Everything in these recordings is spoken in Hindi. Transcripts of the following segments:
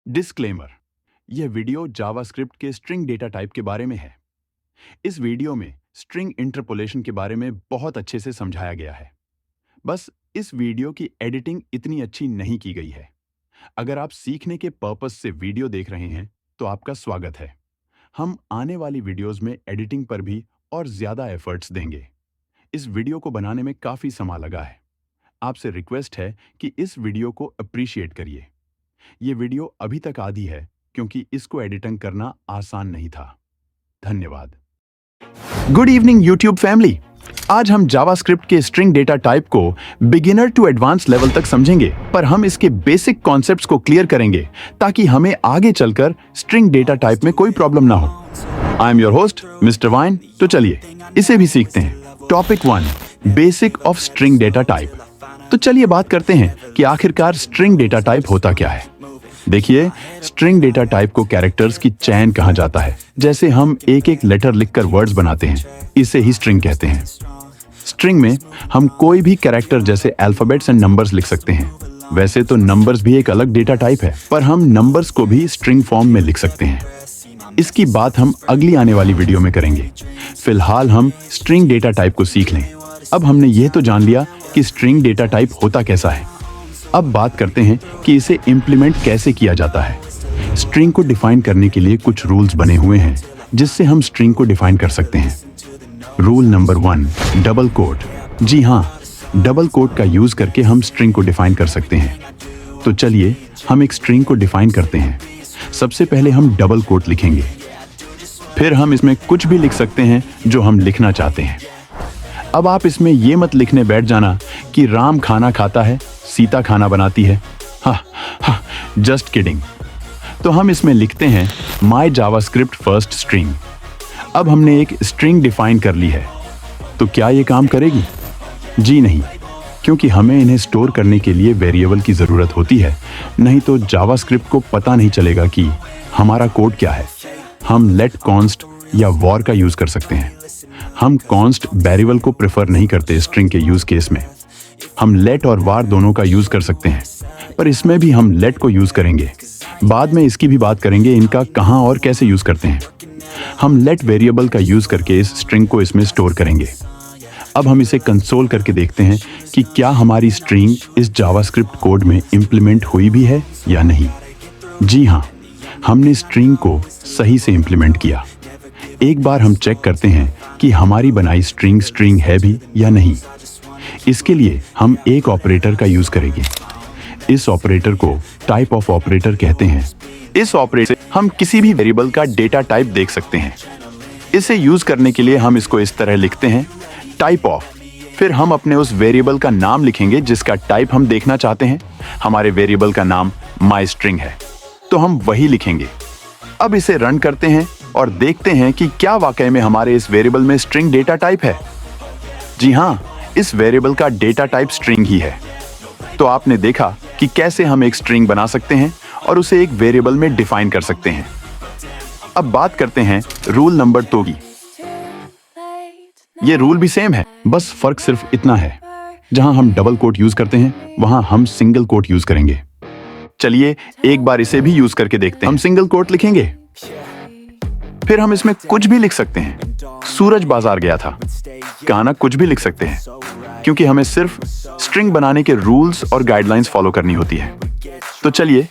डिस्क्लेमर, यह वीडियो जावास्क्रिप्ट के स्ट्रिंग डेटा टाइप के बारे में है। इस वीडियो में स्ट्रिंग इंटरपोलेशन के बारे में बहुत अच्छे से समझाया गया है। बस इस वीडियो की एडिटिंग इतनी अच्छी नहीं की गई है। अगर आप सीखने के पर्पस से वीडियो देख रहे हैं तो आपका स्वागत है। हम आने वाली वीडियोस में एडिटिंग पर भी और ज्यादा एफर्ट्स देंगे। इस वीडियो को बनाने में काफी समय लगा है। आपसे रिक्वेस्ट है कि इस वीडियो को अप्रिशिएट करिए। ये वीडियो अभी तक आधी है क्योंकि इसको एडिटिंग करना आसान नहीं था। धन्यवाद। Good evening YouTube family. आज हम जावास्क्रिप्ट के स्ट्रिंग डेटा टाइप को बिगिनर टू एडवांस लेवल तक समझेंगे, पर हम इसके बेसिक कॉन्सेप्ट्स को क्लियर करेंगे ताकि हमें आगे चलकर स्ट्रिंग डेटा टाइप में कोई प्रॉब्लम ना हो। I am your host mister wine. तो चलिए इसे भी सीखते हैं। Topic 1, basic of string data type. तो चलिए बात करते हैं कि आखिरकार स्ट्रिंग डेटा टाइप होता क्या है। देखिए, स्ट्रिंग डेटा टाइप को कैरेक्टर्स की चेन कहा जाता है। जैसे हम एक एक लेटर लिखकर वर्ड्स बनाते हैं, इसे ही स्ट्रिंग कहते हैं। स्ट्रिंग में हम कोई भी कैरेक्टर जैसे अल्फाबेट्स एंड नंबर्स लिख सकते हैं। वैसे तो नंबर्स भी एक अलग डेटा टाइप है, पर हम नंबर्स को भी स्ट्रिंग फॉर्म में लिख सकते हैं। इसकी बात हम अगली आने वाली वीडियो में करेंगे। फिलहाल हम स्ट्रिंग डेटा टाइप को सीख लें। अब हमने ये तो जान लिया कि स्ट्रिंग डेटा टाइप होता कैसा है। अब बात करते हैं कि इसे इम्प्लीमेंट कैसे किया जाता है। स्ट्रिंग को डिफाइन करने के लिए कुछ रूल्स बने हुए हैं जिससे हम स्ट्रिंग को डिफाइन कर सकते हैं। Rule number 1, double quote. जी हाँ, डबल कोट का यूज करके हम स्ट्रिंग को डिफाइन कर सकते हैं। तो चलिए हम एक स्ट्रिंग को डिफाइन करते हैं। सबसे पहले हम डबल कोट लिखेंगे, फिर हम इसमें कुछ भी लिख सकते हैं जो हम लिखना चाहते हैं। अब आप इसमें ये मत लिखने बैठ जाना कि राम खाना खाता है, सीता खाना बनाती है। हाँ, जस्ट किडिंग। तो हम इसमें लिखते हैं माई जावास्क्रिप्ट फर्स्ट स्ट्रिंग। अब हमने एक स्ट्रिंग डिफाइन कर ली है, तो क्या ये काम करेगी? जी नहीं, क्योंकि हमें इन्हें स्टोर करने के लिए वेरिएबल की जरूरत होती है। नहीं तो जावास्क्रिप्ट को पता नहीं चलेगा कि हमारा कोड क्या है। हम लेट कॉन्स्ट या वॉर का यूज कर सकते हैं। हम कॉन्स्ट वेरिएबल को प्रेफर नहीं करते स्ट्रिंग के यूज केस में। हम लेट और वार दोनों का यूज कर सकते हैं, पर इसमें भी हम लेट को यूज करेंगे। बाद में इसकी भी बात करेंगे, इनका कहां और कैसे यूज करते हैं। हम लेट वेरिएबल का यूज करके इस स्ट्रिंग को इसमें स्टोर करेंगे। अब हम इसे कंसोल करके देखते हैं कि क्या हमारी स्ट्रिंग इस जावास्क्रिप्ट कोड में इंप्लीमेंट हुई भी है या नहीं। जी हाँ, हमने स्ट्रिंग को सही से इंप्लीमेंट किया। एक बार हम चेक करते हैं कि हमारी बनाई स्ट्रिंग स्ट्रिंग है भी या नहीं। इसके लिए हम एक ऑपरेटर का यूज करेंगे। इस ऑपरेटर को टाइप ऑफ ऑपरेटर कहते हैं। इस ऑपरेटर से हम किसी भी वेरिएबल का डेटा टाइप देख सकते हैं। इसे यूज करने के लिए हम इसको इस तरह लिखते हैं, टाइप ऑफ। फिर हम अपने उस वेरिएबल का नाम लिखेंगे जिसका टाइप हम देखना चाहते हैं। हमारे वेरिएबल का नाम माई स्ट्रिंग है, तो हम वही लिखेंगे। अब इसे रन करते हैं और देखते हैं कि क्या वाकई में हमारे इस वेरिएबल में स्ट्रिंग डेटा टाइप है। जी हाँ, इस वेरिएबल का डेटा टाइप स्ट्रिंग ही है। तो आपने देखा कि कैसे हम एक स्ट्रिंग बना सकते हैं और उसे एक वेरिएबल में डिफाइन कर सकते हैं। अब बात करते हैं रूल नंबर 2 की। ये रूल भी सेम है, बस फर्क सिर्फ इतना है, जहां हम डबल कोट यूज करते हैं वहां हम सिंगल कोट यूज करेंगे। चलिए एक बार इसे भी यूज करके देखते हैं। हम सिंगल कोट लिखेंगे, फिर हम इसमें कुछ भी लिख सकते हैं। सूरज बाजार गया था, गाना कुछ भी लिख सकते हैं, क्योंकि हमें सिर्फ स्ट्रिंग बनाने के रूल्स और गाइडलाइंस फॉलो करनी होती है। तो चलिए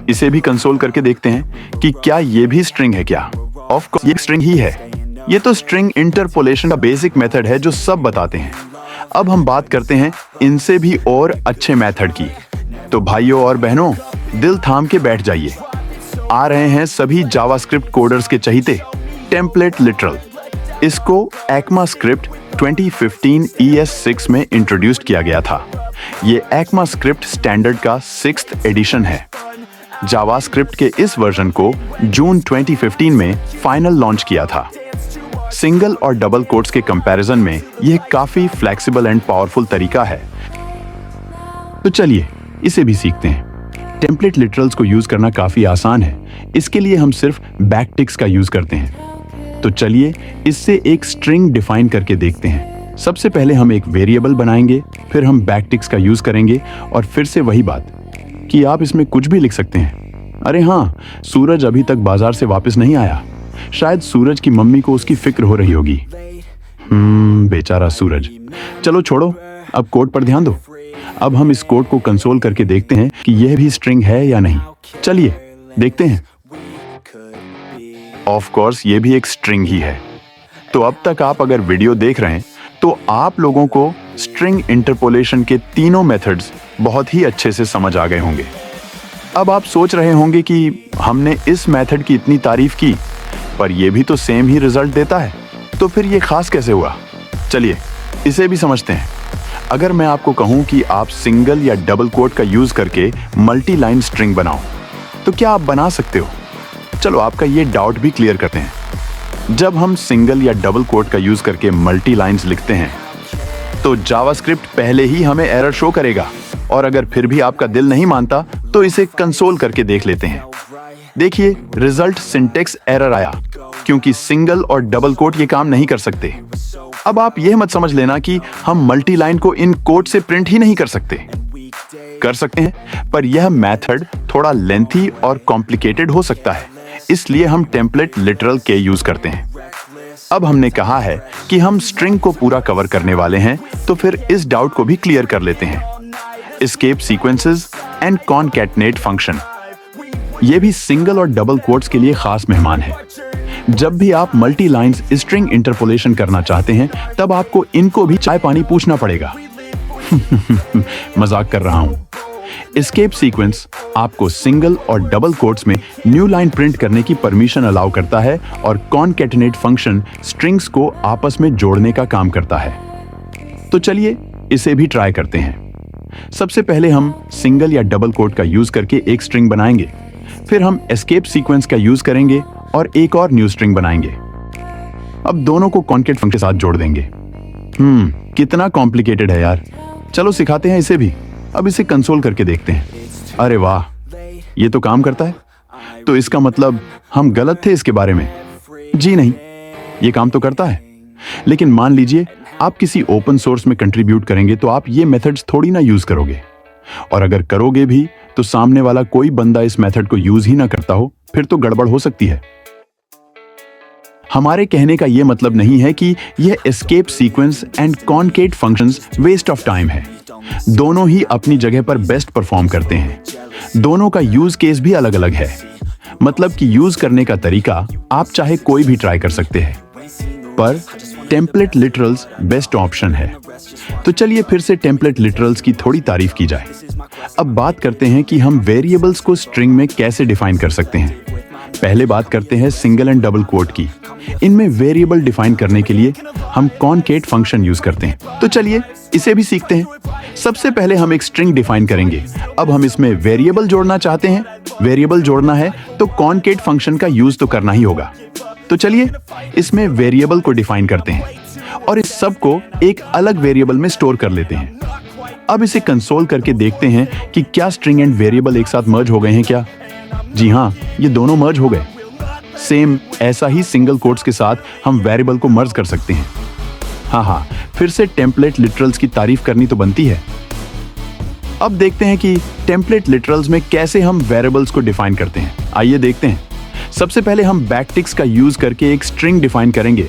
इसे भी कंसोल करके देखते हैं कि क्या ये भी स्ट्रिंग है क्या। ऑफ कोर्स ये स्ट्रिंग ही है। ये तो स्ट्रिंग इंटरपोलेशन का बेसिक मेथड है जो सब बताते हैं। अब हम बात करते हैं इनसे भी और अच्छे मेथड की। तो भाइयों और बहनों, दिल थाम के बैठ जाइए। आ रहे हैं सभी जावास्क्रिप्ट कोडर्स के चहीते, टेम्पलेट लिटरल। इसको ECMAScript 2015 ES6 में इंट्रोड्यूस किया गया था। ये ECMAScript स्टैंडर्ड का 6th एडिशन है। जावास्क्रिप्ट के इस वर्जन को जून 2015 में फाइनल लॉन्च किया था। सिंगल और डबल कोट्स के कंपैरिजन में यह काफी फ्लेक्सिबल एंड पावरफुल तरीका है। तो चलिए इसे भी सीखते हैं। टेम्पलेट लिटरल्स को यूज करना काफी आसान है। इसके लिए हम सिर्फ बैकटिक्स का यूज करते हैं। तो चलिए इससे एक स्ट्रिंग डिफाइन करके देखते हैं। सबसे पहले हम एक वेरिएबल बनाएंगे, फिर हम बैकटिक्स का यूज करेंगे और फिर से वही बात कि आप इसमें कुछ भी लिख सकते हैं। अरे हाँ, सूरज अभी तक बाजार से वापस नहीं आया। शायद सूरज की मम्मी को उसकी फिक्र हो रही होगी। बेचारा सूरज। चलो छोड़ो, अब कोड पर ध्यान दो। अब हम इस कोड को कंसोल करके देखते हैं कि यह भी स्ट्रिंग है या नहीं। चलिए देखते हैं। ऑफ कोर्स ये भी एक स्ट्रिंग ही है। तो अब तक आप अगर वीडियो देख रहे हैं तो आप लोगों को स्ट्रिंग इंटरपोलेशन के तीनों मेथड्स बहुत ही अच्छे से समझ आ गए होंगे। अब आप सोच रहे होंगे कि हमने इस मेथड की इतनी तारीफ की, पर यह भी तो सेम ही रिजल्ट देता है, तो फिर ये खास कैसे हुआ? चलिए इसे भी समझते हैं। अगर मैं आपको कहूं कि आप सिंगल या डबल कोट का यूज करके मल्टी लाइन स्ट्रिंग बनाओ, तो क्या आप बना सकते हो? चलो आपका ये डाउट भी क्लियर करते हैं। जब हम सिंगल या डबल कोट का यूज करके मल्टी लाइंस लिखते हैं तो जावास्क्रिप्ट पहले ही हमें एरर शो करेगा, और अगर फिर भी आपका दिल नहीं मानता तो इसे कंसोल करके देख लेते हैं। देखिए रिजल्ट सिंटेक्स एरर आया, क्योंकि सिंगल और डबल कोट ये काम नहीं कर सकते। अब आप यह मत समझ लेना कि हम मल्टी लाइन को इन कोट से प्रिंट ही नहीं कर सकते। कर सकते हैं, पर यह मेथड थोड़ा लेंथी और कॉम्प्लिकेटेड हो सकता है, इसलिए हम टेम्पलेट लिटरल के यूज करते हैं। अब हमने कहा है कि हम स्ट्रिंग को पूरा कवर करने वाले हैं, तो फिर इस डाउट को भी क्लियर कर लेते हैं। Escape sequences and concatenate function, ये भी सिंगल और डबल कोट्स के लिए खास मेहमान है। जब भी आप मल्टी लाइंस स्ट्रिंग इंटरपोलेशन करना चाहते हैं, तब आपको इनको भी चाय पानी पूछना पड़ेगा। मजाक कर रहा हूं। एस्केप सीक्वेंस आपको सिंगल और डबल कोट्स में न्यू लाइन प्रिंट करने की परमिशन अलाउ करता है, और कॉनकैटनेट फंक्शन स्ट्रिंग्स को आपस में जोड़ने का काम करता है। तो चलिए इसे भी ट्राई करते हैं। सबसे पहले हम सिंगल या डबल कोट का यूज करके एक स्ट्रिंग बनाएंगे, फिर हम एस्केप सीक्वेंस का यूज करेंगे और एक और न्यू स्ट्रिंग बनाएंगे। अब दोनों को कॉनकैट फंक्शन के साथ जोड़ देंगे। कितना कॉम्प्लिकेटेड है यार। चलो सिखाते हैं इसे भी। अब इसे कंसोल करके देखते हैं। अरे वाह, ये तो काम करता है। तो इसका मतलब हम गलत थे इसके बारे में? जी नहीं, ये काम तो करता है। लेकिन मान लीजिए आप किसी ओपन सोर्स में कंट्रीब्यूट करेंगे तो आप ये मेथड्स थोड़ी ना यूज करोगे, और अगर करोगे भी तो सामने वाला कोई बंदा इस मेथड को यूज ही ना करता हो, फिर तो गड़बड़ हो सकती है। हमारे कहने का यह मतलब नहीं है कि यह escape sequence and concat functions waste of time है। दोनों ही अपनी जगह पर बेस्ट परफॉर्म करते हैं। दोनों का यूज केस भी अलग अलग है, मतलब कि यूज करने का तरीका आप चाहे कोई भी ट्राई कर सकते हैं, पर टेम्पलेट लिटरल्स बेस्ट ऑप्शन है। तो चलिए फिर से टेम्पलेट लिटरल्स की थोड़ी तारीफ की जाए। अब बात करते हैं कि हम वेरिएबल्स को स्ट्रिंग में कैसे डिफाइन कर सकते हैं। पहले बात करते हैं सिंगल एंड डबल कोट की। इनमें वेरिएबल डिफाइन करने के लिए हम कॉनकैट फंक्शन यूज करते हैं। तो चलिए इसे भी सीखते हैं। सबसे पहले हम एक स्ट्रिंग डिफाइन करेंगे। अब हम इसमें वेरिएबल जोड़ना चाहते हैं। वेरिएबल जोड़ना है तो कॉनकैट फंक्शन का यूज तो करना ही होगा। तो चलिए इसमें वेरिएबल को डिफाइन करते हैं और इस सब को एक अलग वेरिएबल में स्टोर कर लेते हैं। अब इसे कंसोल करके देखते हैं कि क्या स्ट्रिंग एंड वेरिएबल एक साथ मर्ज हो गए हैं क्या? जी हाँ, ये दोनों मर्ज हो गए। सेम ऐसा ही सिंगल कोट्स के साथ हम वेरिएबल को मर्ज कर सकते हैं। हाँ, फिर से टेम्पलेट लिटरल्स की तारीफ करनी तो बनती है। अब देखते हैं कि टेम्पलेट लिटरल्स में कैसे हम वेरिएबल्स को डिफाइन करते हैं। आइए देखते हैं। सबसे पहले हम बैकटिक्स का यूज करके एक स्ट्रिंग डिफाइन करेंगे।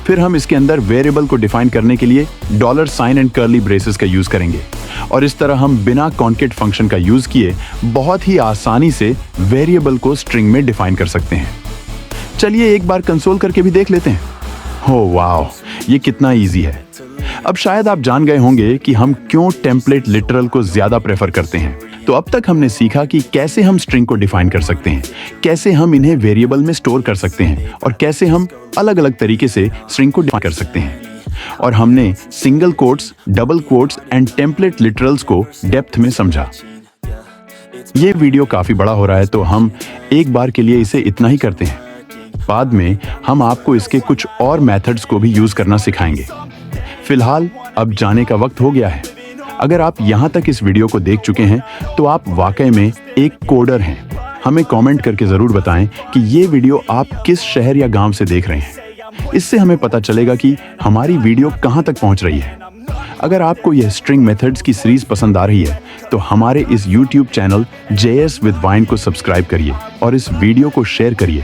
फिर हम इसके अंदर वेरिएबल को डिफाइन करने के लिए $साइन एंड कर्ली ब्रेसेस का यूज करेंगे, और इस तरह हम बिना कॉनकैट फंक्शन का यूज किए बहुत ही आसानी से वेरिएबल को स्ट्रिंग में डिफाइन कर सकते हैं। चलिए एक बार कंसोल करके भी देख लेते हैं। हो वाह, ये कितना इजी है। अब शायद आप जान गए होंगे कि हम क्यों टेम्पलेट लिटरल को ज्यादा प्रेफर करते हैं। तो अब तक हमने सीखा कि कैसे हम स्ट्रिंग को डिफाइन कर सकते हैं, कैसे हम इन्हें वेरिएबल में स्टोर कर सकते हैं, और कैसे हम अलग अलग तरीके से स्ट्रिंग को डिफाइन कर सकते हैं। और हमने single quotes, double quotes and template literals को डेप्थ में समझा। ये वीडियो काफी बड़ा हो रहा है, तो हम एक बार के लिए इसे इतना ही करते हैं। बाद में हम आपको इसके कुछ और मेथड्स को भी यूज करना सिखाएंगे। फिलहाल अब जाने का वक्त हो गया है। अगर आप यहाँ तक इस वीडियो को देख चुके हैं तो आप वाकई में एक कोडर हैं। हमें कमेंट करके जरूर बताएं कि ये वीडियो आप किस शहर या गांव से देख रहे हैं। इससे हमें पता चलेगा कि हमारी वीडियो कहां तक पहुंच रही है। अगर आपको यह स्ट्रिंग मेथड्स की सीरीज पसंद आ रही है तो हमारे इस YouTube channel JS with Vine को सब्सक्राइब करिए और इस वीडियो को शेयर करिए